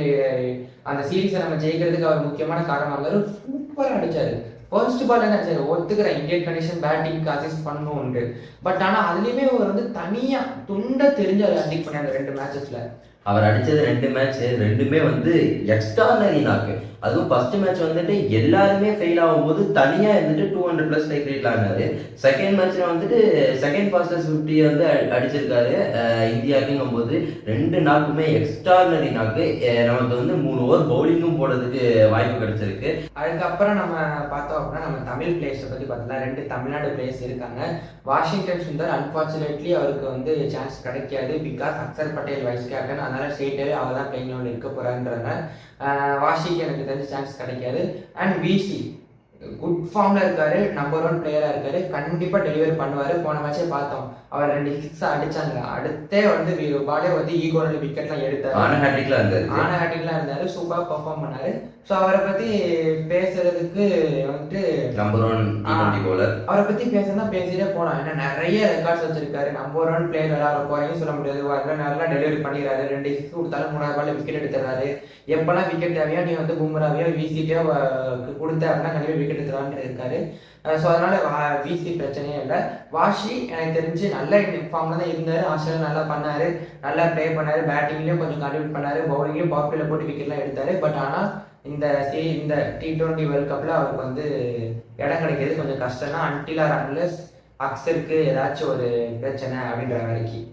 அந்த சீரீஸை நம்ம ஜெயிக்கிறதுக்கு அவர் முக்கியமான காரணமாக இருந்தாரு. சூப்பராக அடிச்சாரு. ஃபர்ஸ்ட் பால் என்ன சரி ஒத்துக்கிற இந்தியன் கண்டிஷன் பேட்டிங்க்கு அசிஸ்ட் பண்ணணும் உண்டு, பட் ஆனால் அதுலேயுமே அவர் வந்து தனியாக துண்டை தெரிஞ்சு அவர் அடிக் பண்ண அந்த 2 மேட்சஸ்ல அவர் அடித்தது 2 மேட்ச் 2மே வந்து எக்ஸ்ட்ரானரி நாக்கு. அதுவும் ஃபர்ஸ்ட் மேட்ச் வந்துட்டு எல்லாருமே ஃபெயில் ஆகும்போது தனியாக இருந்துட்டு 200+ ஸ்ட்ரைக் ரேட்ல ஆனாரு. செகண்ட் மேட்ச்ல வந்துட்டு செகண்ட் ஃபாஸ்டஸ்ட் 50 வந்து அடிச்சிருக்காரு இந்தியாவுக்குங்கும் போது 2 நாக்குமே எக்ஸ்ட்ரானரி நாக்கு. நமக்கு வந்து 3 ஓவர் பவுலிங்கும் போடுறதுக்கு வாய்ப்பு கிடைச்சிருக்கு. அதுக்கப்புறம் நம்ம பார்த்தோம் அப்படின்னா நம்ம தமிழ் பிளேயர்ஸை பற்றி பார்த்தோம்னா 2 தமிழ்நாடு பிளேயர்ஸ் இருக்காங்க. வாஷிங்டன் சுந்தர் அன்ஃபார்ச்சுனேட்லி அவருக்கு வந்து சான்ஸ் கிடைக்காது, because Axar Patel vice captain, அதனால ஸ்ட்ரெயிட்டாகவே அவர் தான் பிளேயிங் லெவலில் இருக்க போறான்றதுனால வாஷிக்கு எனக்கு தெரிஞ்ச சான்ஸ் கிடைக்காது. அண்ட் விசி குட் ஃபார்ம்ல இருக்காரு, நம்பர் 1 பிளேயரா இருக்காரு, கண்டிப்பா டெலிவரி பண்ணுவாரு. போன மேட்சே பார்த்தோம், அவர் 2 6 அடிச்சாங்க. அடுத்தே வந்து பாலே வந்து ஈகோல விக்கெட்லாம் எடுத்தாரு, ஆனஹாட்டிக்லாம் இருந்தாரு, சூப்பரா பெர்ஃபார்ம் பண்ணாரு. ஸோ அவரை பத்தி பேசுறதுக்கு வந்துட்டு நம்பர் 1 T20 bowler, அவரை பத்தி பேசுறதா பேசிட்டே போலாம். ஏன்னா நிறைய ரெக்கார்ட்ஸ் வச்சிருக்காரு. நம்பர் 1 பிளேயர் விளையாட போறேன்னு சொல்ல முடியாது, நல்லா டெலிவரி பண்ணிடுறாரு. 2 6 கொடுத்தாலும் 3வது பால்ல விக்கெட் எடுத்துறாரு. எப்பெல்லாம் விக்கெட் தேவையோ நீ வந்து பும்ராவையோ விசிக்கோ கொடுத்த அப்படின்னா கண்டிப்பா விக்கெட் எடுத்துறான்னு இருக்காரு. ஸோ அதனால விசி பிரச்சனையே இல்லை. வாஷி எனக்கு தெரிஞ்சு நல்ல ஃபார்ம்ல தான் இருந்தாரு. ஆஸ்திரேலியா நல்லா பண்ணாரு, நல்லா ப்ளே பண்ணாரு, பேட்டிங்லயும் கொஞ்சம் கான்ட்ரிபியூட் பண்ணாரு, பவுலிங்லயும் பவர் பிளேல போட்டு விக்கெட்லாம் எடுத்தாரு. பட் ஆனால் இந்த T20 வேர்ல்ட் கப்ல அவருக்கு வந்து இடம் கிடைக்கிறது கொஞ்சம் கஷ்டம் தான், அன்டில் ஆர் அன்லெஸ் அக்சருக்கு ஏதாச்சும் ஒரு பிரச்சனை அப்படின்ற வரைக்கும்.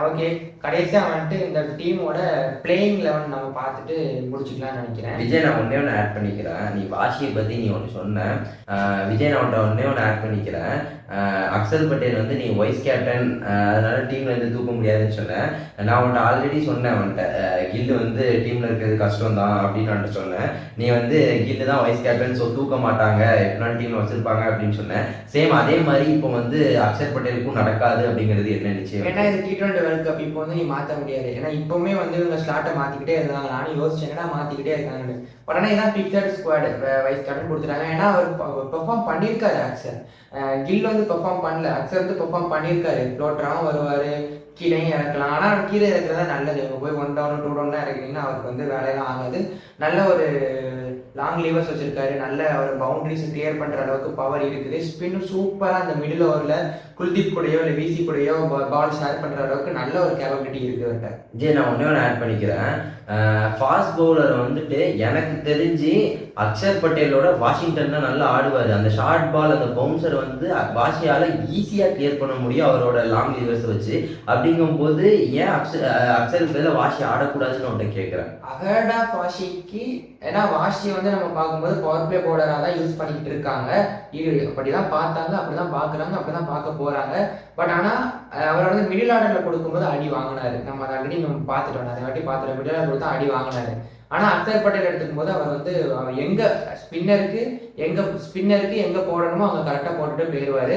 ஓகே கடைசியா வந்துட்டு இந்த டீமோட பிளேயிங் 11 நம்ம பார்த்துட்டு முடிச்சுக்கலாம்னு நினைக்கிறேன். விஜய் நான் ஒன்னே ஆட் பண்ணிக்கிறேன். நீ வாஷியை பத்தி நீ ஒன்று சொன்ன, விஜய் நான் ஒன்னே ஆட் பண்ணிக்கிறேன். அக்சர் பட்டேல் வந்து நீ வைஸ் கேப்டன், அதனால டீம்ல இருந்து தூக்க முடியாதுன்னு சொன்னேன். நான் உன்ட்ட ஆல்ரெடி சொன்னேன், கில்லு வந்து டீம்ல இருக்கிறது கஷ்டம் தான் அப்படின்னு நான் சொன்னேன். நீ வந்து கில்லு தான் வைஸ் கேப்டன், ஸோ தூக்க மாட்டாங்க, எப்படினாலும் டீம்ல வச்சிருப்பாங்க அப்படின்னு சொன்னேன். சேம் அதே மாதிரி இப்போ வந்து அக்சர் பட்டேலுக்கும் நடக்காது அப்படிங்கிறது என்ன நிச்சயம்? ஏன்னா இது T20 வேர்ல்ட் கப் இப்போ வந்து நீ மாற்ற முடியாது. ஏன்னா இப்பவுமே வந்து இவங்க ஸ்லாட்டை மாத்திக்கிட்டே இருந்தாங்க, நானும் யோசிச்சேன்னா மாத்திக்கிட்டே இருக்காங்க. பட் ஆனால் இதான் ஃபிக்ஸட் ஸ்குவாட் வைஸ் கேப்டன் கொடுத்துட்டாங்க. ஏன்னா அவர் பெர்ஃபார்ம் பண்ணியிருக்காரு. அக்சர் கில் வந்து பெர்ஃபார்ம் பண்ணல, அக்சர் வந்து பெர்ஃபார்ம் பண்ணியிருக்காரு. ஃப்ளோட்டராகவும் வருவார், கீழே இறக்கலாம். ஆனால் கீழே இறக்குறதா நல்லது. அவங்க போய் 1 down 2 down இறக்குறீங்கன்னா அவருக்கு வந்து வேலையெல்லாம் ஆகாது. நல்ல ஒரு லாங் லீவர்ஸ் வச்சிருக்காரு, நல்ல ஒரு பவுண்டரிஸ் கிளியர் பண்ற அளவுக்கு பவர் இருக்குது. ஸ்பின் சூப்பராக அந்த மிடில் ஓவரில் குல்தீப் கூடயோ இல்லை விசி கூடயோ பால் ஷேர் பண்ற அளவுக்கு நல்ல ஒரு கேப்பபிலிட்டி இருக்கு அவர்கிட்ட. ஜே நான் ஒன்று ஆட் பண்ணிக்கிறேன். ஃபாஸ்ட் பவுலர் வந்துட்டு எனக்கு தெரிஞ்சு அக்சர் பட்டேலோட வாஷிங்டன் தான் நல்லா ஆடுவார். அந்த ஷார்ட் பால் அந்த பவுன்சர் வந்து வாஷியால் ஈஸியாக கிளியர் பண்ண முடியும் அவரோட லாங் லீவர்ஸை வச்சு. அப்படிங்கும்போது ஏன் அக்சர் பேர்ல வாஷி ஆடக்கூடாதுன்னு அவன்கிட்ட கேட்குறேன். அகடா வாஷிக்கு ஏன்னா வாஷியை வந்து நம்ம பார்க்கும்போது பவர் பிளே பவுலராக தான் யூஸ் பண்ணிக்கிட்டு இருக்காங்க. அப்படிதான் பார்த்தாங்க, அப்படிதான் பார்க்குறாங்க, அப்படிதான் பார்க்க போறாங்க. பட் ஆனால் அவர் வந்து மிடில் ஆர்டரில் கொடுக்கும்போது அடி வாங்கினாரு. நம்ம அதை ஆல்ரெடி நம்ம பார்த்துட்டோம், நிறைய வாட்டி பார்த்துட்டோம். மிடில் ஆர்டர் கொடுத்தா அடி வாங்கினாரு. ஆனால் அக்ஷர் பட்டேல் எடுத்துக்கும் போது அவர் வந்து எங்கே ஸ்பின்னருக்கு எங்கே போடணுமோ அவங்க கரெக்டாக போட்டுட்டு போயிடுவார்.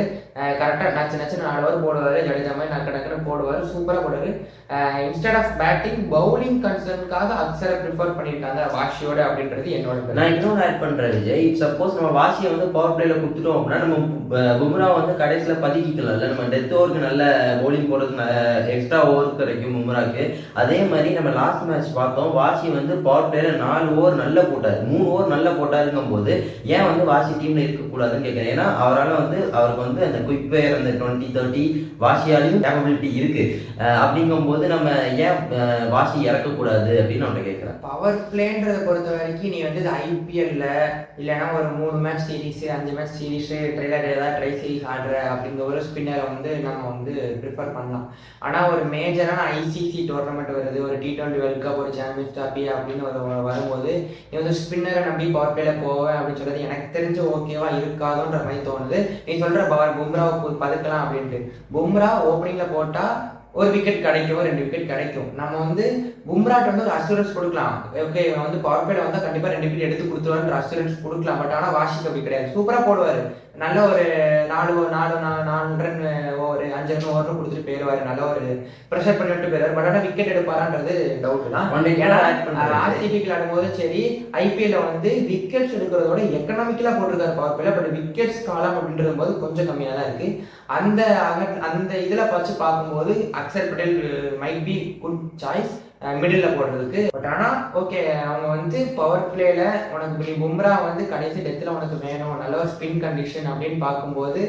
கரெக்டாக நச்சு ஆடுவார், போடுவார். ஜடேஜா மாதிரி நக்கு போடுவார், சூப்பராக போடுவார். இன்ஸ்டெட் ஆஃப் பேட்டிங் பவுலிங் கன்சர்னுக்காக அக்ஷரை ப்ரிஃபர் பண்ணியிருக்காங்க வாஷியோட அப்படின்றது என்னோட. நான் இன்னொன்று ஆட் பண்ணுறேன் விஜய். சப்போஸ் நம்ம வாஷியை வந்து பவர் பிளேல கொடுத்துட்டோம் அப்படின்னா நம்ம பும்ரா வந்து கடைசியில் பதுக்கிக்கலாம்ல. நம்ம டெத் ஓவருக்கு நல்ல பவுலிங் போடுறதுக்கு எக்ஸ்ட்ரா ஓவர் கிடைக்கும் பும்ராக்கு. அதே மாதிரி நம்ம லாஸ்ட் மேட்ச் பார்த்தோம், வாஷி வந்து பவர் பிளேல 4 ஓவர் நல்லா போட்டார், 3 ஓவர் நல்லா போட்டாருங்கும் போது ஏன் வந்து வாஷி டீம்ல இருக்கக்கூடாதுன்னு கேட்குறேன். ஏன்னா அவருக்கு வந்து அந்த குயிக் ஃபயர் அந்த 20-30 வாஷியாலையும் கேப்பபிலிட்டி இருக்கு. அப்படிங்கும்போது நம்ம ஏன் வாஷி இறக்கக்கூடாது அப்படின்னு நான் கேட்குறேன். பவர் பிளேன்றதை பொறுத்த வரைக்கும் நீ வந்து ஐபிஎல்ல இல்லைன்னா ஒரு 3 match series 5 match series try series ஆடுற அப்படிங்கிற ஒரு ஸ்பின்னரை வந்து நம்ம வந்து ப்ரிஃபர் பண்ணலாம். ஆனால் ஒரு மேஜரான ஐசிசி டோர்னமெண்ட் வருது, ஒரு T20 வேர்ல்ட் கப், ஒரு சாம்பியன்ஸ் ட்ராஃபி அப்படின்னு வரும்போது நீ வந்து ஸ்பின்னரை நம்பி பவர் பிளேல போவேன் அப்படின்னு சொல்றது எனக்கு தெரிஞ்சு ஓகேவா இருக்காதோன்ற மாதிரி தோணுது. நீ சொல்ற பும்ராவை பதுக்கலாம் அப்படின்ட்டு. பும்ரா ஓப்பனிங்ல போட்டா ஒரு விக்கெட் கிடைக்கும், 2 விக்கெட் கிடைக்கும். நம்ம வந்து பும்ராட் வந்து ஒரு அசூரன்ஸ் கொடுக்கலாம். ஓகே, வந்து பவர் பிளேல வந்தால் கண்டிப்பாக 2 விக்கெட் எடுத்து கொடுத்துருவான்ற அசூரன்ஸ் கொடுக்கலாம். பட் ஆனால் வாஷிக்கு அப்படி கிடையாது. சூப்பராக போடுவார், நல்ல ஒரு 4 ரன் ஒரு 5 ரன் ஓவர்னு கொடுத்துட்டு போயிடுவார், நல்ல ஒரு ப்ரெஷர் பண்ணிட்டு போயிடுவார். பட் ஆனால் விக்கெட் எடுப்பாரான்றது டவுட் தான். ஏன்னா ஆர்சிபிக்கு ஆடும்போது சரி, ஐபிஎல்ல வந்து விக்கெட்ஸ் எடுக்கிறதோட எக்கனாமிக்கலாக போட்டிருக்காரு பவர் பிளேல. பட் விக்கெட்ஸ் காலம் அப்படின்றது போது கொஞ்சம் கம்மியாக தான் இருக்கு. அந்த இதில் வச்சு பார்க்கும்போது Axar Patel might be good choice middle போடுறதுக்கு. பட் ஆனால் ஓகே, அவங்க வந்து பவர் பிளேல உனக்கு நீ பும்ரா வந்து கடைசி டெத்தில் உனக்கு வேணும், நல்ல ஒரு ஸ்பின் கண்டிஷன் அப்படின்னு பார்க்கும்போது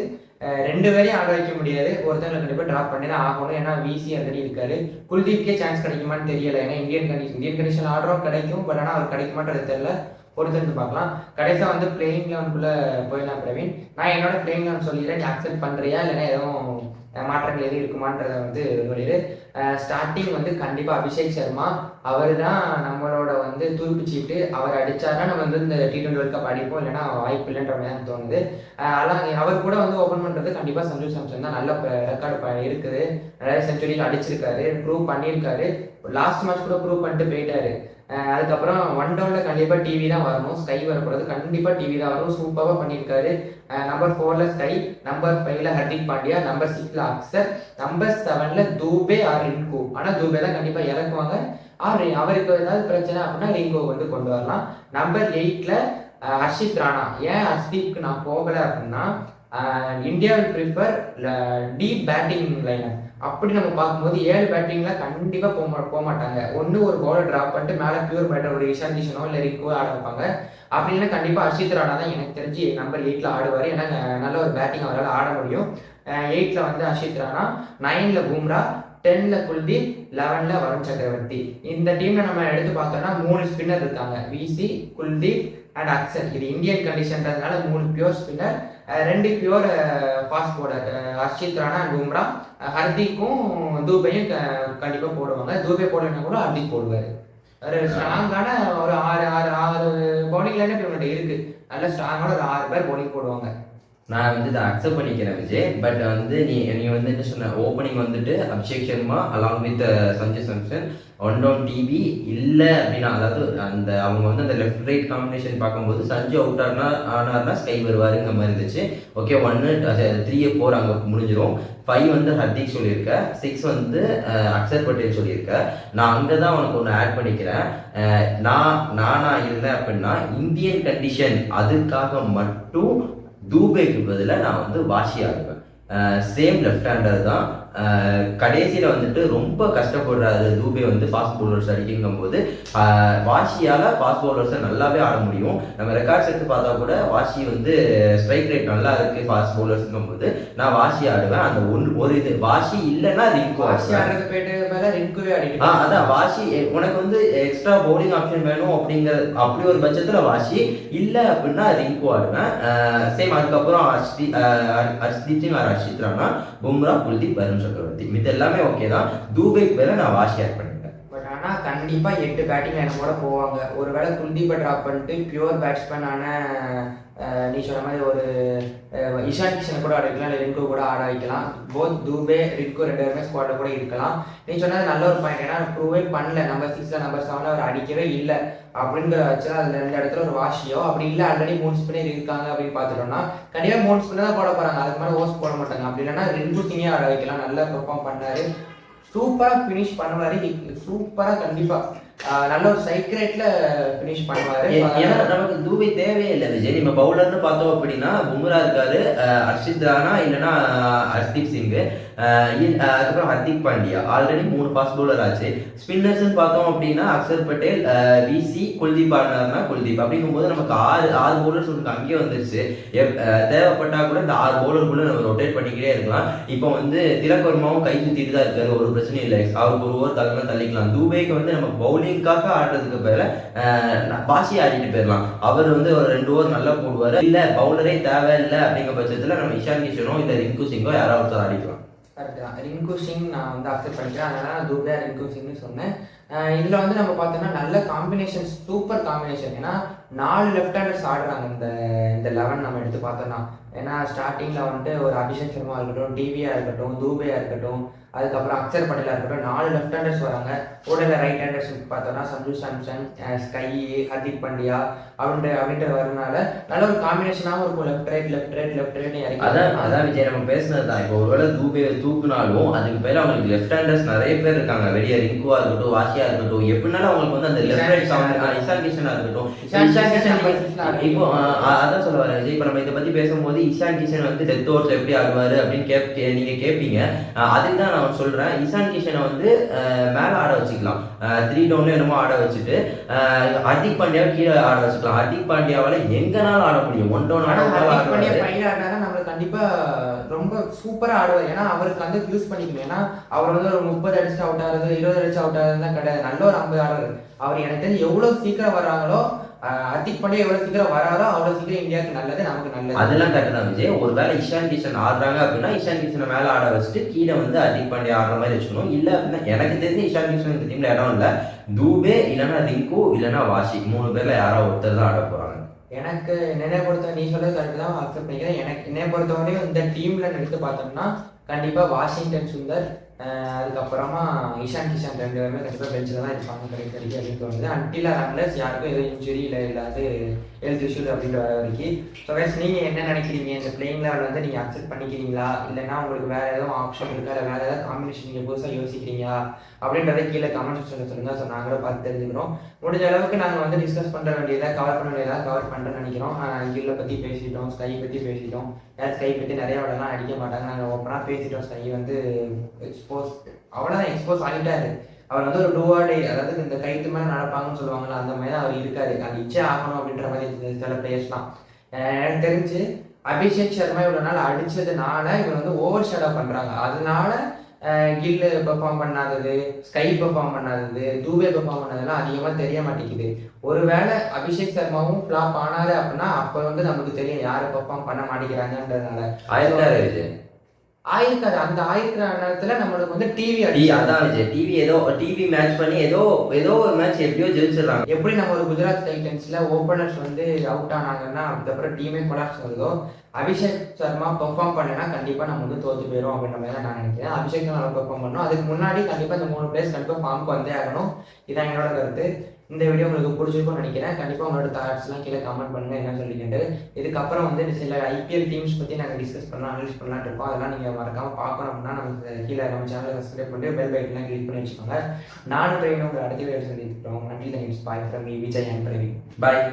2 பேரையும் ஆட வைக்க முடியாது. ஒருத்தங்களை கண்டிப்பாக ட்ராப் பண்ணி தான் ஆகணும். ஏன்னா விசி ஆல்ரெடி இருக்காரு. குல்தீப்கே சான்ஸ் கிடைக்குமான்னு தெரியல. ஏன்னா இந்தியன் கண்டிஷன் ஆடுறோம் கிடைக்கும். பட் ஆனால் அவர் கிடைக்குமான்றது தெரியல, பொறுத்திருந்து பார்க்கலாம். கடைசியாக வந்து பிளேயிங் லெவனுக்குள்ளே போயிடலாம் பிரவீன். நான் என்னோட பிளேயிங் லெவன் சொல்லிடுறேன், நீ அக்செப்ட் பண்ணுறியா இல்லைன்னா எதுவும் மாற்றங்கள் எதுவும் இருக்குமான்றதை வந்து சொல்லிடு. ஸ்டார்டிங் வந்து கண்டிப்பாக அபிஷேக் சர்மா, அவர் தான் நம்மளோட வந்து துருப்பிச்சிட்டு அவர் அடித்தாருன்னா நம்ம வந்து இந்த T20 வேர்ல்ட் கப் அடிப்போம், இல்லைன்னா வாய்ப்பு இல்லைன்ற மாதிரி தான் தோணுது. அவர் கூட வந்து ஓப்பன் பண்ணுறது கண்டிப்பாக சஞ்சு சாம்சன் தான். நல்ல ரெக்கார்டு இருக்குது, நிறைய செஞ்சுரி அடிச்சிருக்காரு, ப்ரூவ் பண்ணியிருக்காரு. லாஸ்ட் மேட்ச் கூட ப்ரூவ் பண்ணிட்டு போயிட்டாரு. அதுக்கப்புறம் 1 டவுனில் கண்டிப்பாக டிவி தான் வரணும், ஸ்கை வரக்கூடாது, கண்டிப்பாக டிவி தான் வரும். சூப்பராக பண்ணியிருக்காரு. நம்பர் 4ல் ஸ்கை, நம்பர் 5ல் ஹர்திக் பாண்டியா, நம்பர் 6ல் அக்ஷர், நம்பர் 7ல் தூபே ஆர் ரிங்கு. ஆனால் தூபே தான் கண்டிப்பாக இறக்குவாங்க. அவருக்கு ஏதாவது பிரச்சனை அப்படின்னா ரிங்கோ வந்து கொண்டு வரலாம். நம்பர் 8ல் ஹர்ஷித் ராணா. ஏன் ஹர்ஷ்தீப்க்கு நான் போகலை அப்படின்னா, India will prefer deep batting liner. அப்படி நம்ம பார்க்கும்போது 7 பேட்டிங்கில் கண்டிப்பாக போக மாட்டாங்க. ஒன்று ஒரு பவுலர் ட்ராப் பண்ணிட்டு மேலே பியூர் பேட்டர் ஒரு இஷான் கிஷனோ இல்லை ரிங்கோ ஆட வைப்பாங்க. அப்படின்னா கண்டிப்பாக ஹர்ஷித் ராணா தான் எனக்கு தெரிஞ்சு நம்பர் 8ல் ஆடுவார். ஏன்னா நல்ல ஒரு பேட்டிங் அவரால் ஆட முடியும். 8ல் வந்து ஹர்ஷித் ராணா, 9ல் பும்ரா, 10ல் குல்தீப், 11ல் வருண் சக்கரவர்த்தி. இந்த டீமில் நம்ம எடுத்து பார்த்தோம்னா 3 ஸ்பின்னர் இருக்காங்க, விசி, குல்தீப் அண்ட் அக்ஷர். இது இந்தியன் கண்டிஷன்றதுனால 3 pure spinner, 2 pure fast bowler, Harshit Rana and Bumrah. ஹர்திக்கும் தூபையும் கண்டிப்பாக போடுவாங்க. தூபை போடலைன்னா கூட ஹர்திக் போடுவார். ஒரு ஸ்ட்ராங்கான ஒரு 6 பவுலிங் லைனே இவங்கள்ட்ட இருக்கு. நல்ல ஸ்ட்ராங்கான ஒரு 6 பேர் பவுலிங் போடுவாங்க. நான் வந்து இதை அக்செப்ட் பண்ணிக்கிறேன் விஜய். பட் வந்து நீ வந்து என்ன சொன்ன, ஓப்பனிங் வந்துட்டு Abhishek Sharma along with Sanju Samson, 1 down டிவி இல்லை அப்படின்னா, அதாவது அந்த அவங்க வந்து அந்த லெஃப்ட் ரைட் காம்பினேஷன் பார்க்கும்போது சஞ்சு அவுட் ஆனார்னா ஸ்கை வருவாருங்கிற மாதிரி இருந்துச்சு. ஓகே, 1 3 4 அங்கே முடிஞ்சிடும். 5 வந்து ஹர்திக் சொல்லியிருக்க, 6 வந்து அக்ஷர் பட்டேல் சொல்லியிருக்க. நான் அங்கே தான் உனக்கு ஒன்று ஆட் பண்ணிக்கிறேன். நானா இருந்தேன் அப்படின்னா இந்தியன் கண்டிஷன் அதுக்காக மட்டும் தூபேக்கு பதிலாக நான் வந்து வாஷி ஆடுவேன். சேம் லெஃப்ட் ஹேண்டர் தான். கடைசியில் வந்துட்டு ரொம்ப கஷ்டப்படுறாரு தூபே வந்து ஃபாஸ்ட் பவுலர்ஸ் அடிக்குங்கும் போது வாஷியால் ஃபாஸ்ட் பவுலர்ஸை நல்லாவே ஆட முடியும். நம்ம ரெக்கார்ட்ஸ் எடுத்து பார்த்தா கூட வாஷி வந்து ஸ்ட்ரைக் ரேட் நல்லா இருக்குது ஃபாஸ்ட் பவுலர்ஸுங்கும் போது நான் வாஷி ஆடுவேன். அந்த ஒரு இது வாஷி இல்லைன்னா ரிங்கு ஆடுறது போயிட்டு ரிங்குவே ஆடிட்டு அதான் வாஷி உனக்கு வந்து எக்ஸ்ட்ரா பவுலிங் ஆப்ஷன் வேணும் அப்படி ஒரு பட்சத்தில் வாஷி இல்லை அப்படின்னா ரிங்கு ஆடுவேன். சேம் அதுக்கப்புறம் ஹர்ஷ்தீப் சிங் ஆர் ஹர்ஷித் ராணா, பும்ரா, குல்தீப், வருண் சக்கரவர்த்தி. மித்த எல்லாமே ஓகே தான். தூபைக்கு பேர நான் வாஷி ஆட் பண்ணிட்டேன். பட் ஆனால் கண்டிப்பாக 8 பேட்டிங் லைனோட போவாங்க. ஒருவேளை குல்தீப்பை ட்ராப் பண்ணிட்டு பியூர் பேட்ஸ்மேனான நீ சொன்ன மாதிரி ஒரு இஷான் கிஷனை கூட ஆட வைக்கலாம், இல்லை ரிங்கு கூட ஆட வைக்கலாம். போத் தூபே ரிங்கு 2 பேருமே ஸ்குவாடில் கூட இருக்கலாம். நீ சொன்னது நல்ல ஒரு பாயிண்ட். ஏன்னா ப்ரூவே பண்ணல, நம்பர் 6 நம்பர் 7 அவர் அடிக்கவே இல்லை அப்படிங்கிற வச்சு அதில் 2 இடத்துல ஒரு வாஷியோ அப்படி இல்லை. ஆல்ரெடி 3 ஸ்பின்னர் இருக்காங்க அப்படின்னு பார்த்துட்டோம்னா கண்டிப்பாக 3 ஸ்பின்னர் தான் போட போகிறாங்க, அதுக்கு மேலே ஓஸ் போட மாட்டாங்க. அப்படி இல்லைன்னா ரிங்கு சிங்கே ஆட வைக்கலாம். நல்லா பெர்ஃபார்ம் பண்ணாரு, சூப்பராக ஃபினிஷ் பண்ணுவார். சூப்பராக கண்டிப்பாக நல்ல ஒரு சைக்ரேட்ல ஃபினிஷ் பண்ணுவாரு. ஏன்னா நமக்கு தூபை தேவையே இல்லை விஜய். நம்ம பவுலர்னு பார்த்தோம் அப்படின்னா பும்ரா இருக்காரு, ஹர்ஷித் ராணா இல்லைன்னா ஹர்தீப் சிங், அதுக்கப்புறம் Hardik Pandya, already 3 fast bowler ஆச்சு. ஸ்பின்னர்ஸ்ன்னு பார்த்தோம் அப்படின்னா அக்ஷர் பட்டேல், விசி, குல்தீப் ஆடினார்னா குல்தீப். அப்படிங்கும்போது நமக்கு 6 பவுலர்ஸ் நமக்கு அங்கேயே வந்துருச்சு. தேவைப்பட்டா கூட இந்த 6 பவுலருக்குள்ள நம்ம ரொட்டேட் பண்ணிக்கிட்டே இருக்கலாம். இப்போ வந்து திலக் வர்மாவும் கை சுத்திட்டு தான் இருக்காரு, ஒரு பிரச்சனையும் இல்லை. அவருக்கு ஒரு ஓவர் தள்ளிக்கலாம். தூபேக்கு வந்து நம்ம பவுலிங்காக ஆடுறதுக்கு பேர பாசி ஆடிட்டு போயிடலாம். அவர் வந்து ஒரு 2 ஓவர் நல்லா போடுவார். இல்லை பவுலரே தேவையில்லை அப்படிங்கிற பட்சத்தில் நம்ம இஷான் கிஷனோ இல்லை ரிங்கு சிங்கோ யாராவது ஒருத்தர் ஆடிக்கலாம். கரெக்ட் தான். ரிங்கு சிங் நான் வந்து அக்செப்ட் பண்ணிக்கிறேன். அதனால நான் தூபே ரிங்கு சிங்னு சொன்னேன். இதில் வந்து நம்ம பார்த்தோம்னா நல்ல காம்பினேஷன், சூப்பர் காம்பினேஷன். ஏன்னா 4 லெஃப்ட் ஹேண்டர்ஸ் ஆடுறாங்க இந்த 11 நம்ம எடுத்து பார்த்தோம்னா. ஏன்னா ஸ்டார்டிங்கில் வந்துட்டு ஒரு அபிஷேக் சர்மா இருக்கட்டும், டிவியா இருக்கட்டும், தூபையா இருக்கட்டும், அதுக்கப்புறம் அக்ஷர் பட்டேலா இருக்கட்டும், 4 லெஃப்ட் ஹேண்டர்ஸ் வராங்க. உடனே ரைட் ஹேண்டர்ஸ் பார்த்தோம்னா சஞ்சு சாம்சன், ஸ்கை, ஹர்திக் பாண்டியா அப்படின்ற வரனால நல்ல ஒரு காம்பினேஷனாகவும் இருக்கும். லெஃப்ட் ரைட் அதான் விஜய் நம்ம பேசுனது தான். இப்போ ஒருவேளை தூபே தூக்குனாலும் அதுக்கு பேர் அவங்களுக்கு லெஃப்ட் ஹேண்டர்ஸ் நிறைய பேர் இருக்காங்க. வெளியே ரிங்குவா இருக்கட்டும், வாஷியா இருக்கட்டும், எப்படினாலும் அவங்களுக்கு வந்து அந்த லெஃப்ட் ரைட் இஷான் கிஷனா இருக்கட்டும். இப்போ அதான் சொல்ல வரேன் விஜய். இப்போ நம்ம இதை பத்தி பேசும்போது இஷான் கிஷன் வந்து டெத் ஓவர்ஸ் எப்படி ஆடுவாரு அப்படின்னு நீங்க கேட்பீங்க. அதுக்கு தான் நான் சொல்றேன், இஷான் கிஷனை வந்து மேல ஆட வச்சுக்கலாம். 3 டவுன்ல என்னமோ ஆட வச்சுட்டு ஹர்திக் பாண்டியாவை கீழே ஆட வச்சுக்கலாம். ஹர்திக் பாண்டியாவால எங்கனாலும் ஆட முடியும். 1 டவுன் ஆடுனா நம்மளுக்கு கண்டிப்பா ரொம்ப சூப்பரா ஆடுவார். ஏன்னா அவருக்கு வந்து யூஸ் பண்ணிக்கணும். ஏன்னா அவர் வந்து ஒரு 30 அடிச்சு அவுட் ஆகுறது, 20 அடிச்சு அவுட் ஆகுறதுலாம் கிடையாது. நல்ல ஒரு 50 ஆடுறது. அவர் எனக்கு தெரிஞ்சு எவ்வளவு சீக்கிரம் வராங்களோ, ஹர்திக் பாண்டியா எவ்வளவு சீக்கிரம் வராரோ அவ்வளவு சீக்கிரம் இந்தியாவுக்கு நல்லது, நமக்கு நல்லது. அதெல்லாம் கரெக்ட் தான் விஜய். ஒருவேளை இஷான் கிஷன் ஆடுறாங்க அப்படின்னா இஷான் கிஷனை மேல ஆட வச்சுட்டு கீழே வந்து ஹர்திக் பாண்டியா ஆடுற மாதிரி வச்சுக்கணும். இல்ல அப்படின்னா எனக்கு தெரிஞ்சு இஷான் கிஷன் இந்த டீம்ல இடம் இல்லை. தூபே இல்லைன்னா ரிங்கு இல்லைன்னா வாஷி, 3 பேர்ல யாரோ ஒருத்தர் தான் ஆட போறாங்க. எனக்கு என்னை பொறுத்த நீ சொல்றது கரெக்ட் தான், அக்செப்ட் பண்ணிக்கிறேன். எனக்கு என்னை பொறுத்தவரையும் இந்த டீம்ல எடுத்து பார்த்தோம்னா கண்டிப்பா வாஷிங்டன் சுந்தர், அதுக்கப்புறமா இஷான் கிஷன் 2 பேருமே கண்டிப்பாக பெஞ்சில் தான் இருப்பாங்க கிடைக்க அப்படின்னு தோணுது. அன்டில் அன்லெஸ் யாருக்கும் எதுவும் இன்ஜுரி இல்லை இல்லாது ஹெல்த் இஷ்யூஸ் அப்படின்ற வர வரைக்கும். ஸோ வேஸ் நீங்கள் என்ன நினைக்கிறீங்க? இந்த பிளேயிங் லெவல் வந்து நீங்கள் அக்செப்ட் பண்ணிக்கிறீங்களா, இல்லைன்னா உங்களுக்கு வேறு எதுவும் ஆப்ஷன் இருக்கா, இல்லை வேறு ஏதாவது காம்பினேஷன் நீங்கள் புதுசாக யோசிக்கிறீங்களா அப்படின்றத கீழே கமெண்ட் செக்ஷனில் சொல்லுங்கள். ஸோ நாங்களும் பார்த்து தெரிஞ்சுக்கிறோம். முடிஞ்ச அளவுக்கு நாங்கள் வந்து டிஸ்கஸ் பண்ணுற வேண்டியதாக கவர் பண்ண வேண்டியதாக கவர் பண்ணுறேன்னு நினைக்கிறோம். கில்லை பற்றி பேசிட்டோம், ஸ்கை பற்றி பேசிட்டோம். யார் ஸ்கை பற்றி நிறைய விடலாம் அடிக்க மாட்டாங்க, நாங்கள் ஓப்பனாக பேசிட்டோம். ஸ்கை வந்து எக்ஸ்போஸ் அவ்வளோதான், எக்ஸ்போஸ் ஆகிட்டாரு. அவர் வந்து ஒரு டூவார்டே, அதாவது இந்த கைத்து மேலே நடப்பாங்கன்னு சொல்லுவாங்கல்ல, அந்த மாதிரி தான் அவர் இருக்காரு. அது இச்சே ஆகணும் அப்படின்ற மாதிரி சில பிளேயர்ஸ்லாம். எனக்கு தெரிஞ்சு அபிஷேக் சர்மா இவ்வளோ நாள் அடித்ததுனால இவர் வந்து ஓவர் ஷேடாக பண்ணுறாங்க. அதனால கில்லு பெர்ஃபார்ம் பண்ணாதது, ஸ்கை பெர்ஃபார்ம் பண்ணாதது, தூபே பெர்ஃபார்ம் பண்ணாததுலாம் அதிகமாக தெரிய மாட்டேங்குது. ஒருவேளை அபிஷேக் சர்மாவும் ஃப்ளாப் ஆனாரு அப்படின்னா அப்போ வந்து நமக்கு தெரியும் யார் பெர்ஃபார்ம் பண்ண மாட்டேங்கிறாங்கன்றதுனால ஆயிருக்காது. அந்த ஆயிருக்கிற நேரத்துல நம்மளுக்கு வந்து டிவி அதான் விஜய், டிவி மேட்ச் பண்ணி ஏதோ ஒரு மேட்ச் எப்படியோ ஜெயிச்சிடறாங்க. எப்படி நம்ம ஒரு குஜராத் டைட்டன்ஸ்ல ஓப்பனர்ஸ் வந்து அவுட் ஆனாங்கன்னா அதுக்கப்புறம் டீமே கொலாப்ஸ் ஆகுதோ, அபிஷேக் சர்மா பெர்ஃபார்ம் பண்ணனா கண்டிப்பா நம்ம வந்து தோத்து போயிடும் அப்படின்ற மாதிரி நான் நினைக்கிறேன். அபிஷேக் சர்மா பெர்ஃபார்ம் பண்ணணும். அதுக்கு முன்னாடி கண்டிப்பா இந்த 3 பிளேயர்ஸ் கண்டிப்பா ஃபார்முக்கு வந்தே ஆகணும். இதான் என்னோட கருத்து. இந்த வீடியோ உங்களுக்கு பிடிச்சிருக்கும்னு நினைக்கிறேன். கண்டிப்பாக உங்களோட தாட்ஸ்லாம் கீழே கமெண்ட் பண்ணுங்க, என்ன சொல்லிக்கிட்டு. இதுக்கப்புறம் வந்து சில ஐபிஎல் டீம்ஸ் பற்றி நாங்கள் டிஸ்கஸ் பண்ணலாம், அனலைஸ் பண்ணலான்னு இருக்கோம். அதெல்லாம் நீங்கள் மறக்காமல் பார்க்கணும்னா நமக்கு கீழே நம்ம சேனலை சப்ஸ்கிரைப் பண்ணி பெல் பைக்கெலாம் கிளிக் பண்ணி வச்சுக்கோங்க. நானும் ட்ரெயினும் உங்களை அடுத்த வீடியோ சந்திக்கிறோம். நன்றி. Bye from Vijay and Praveen. Bye.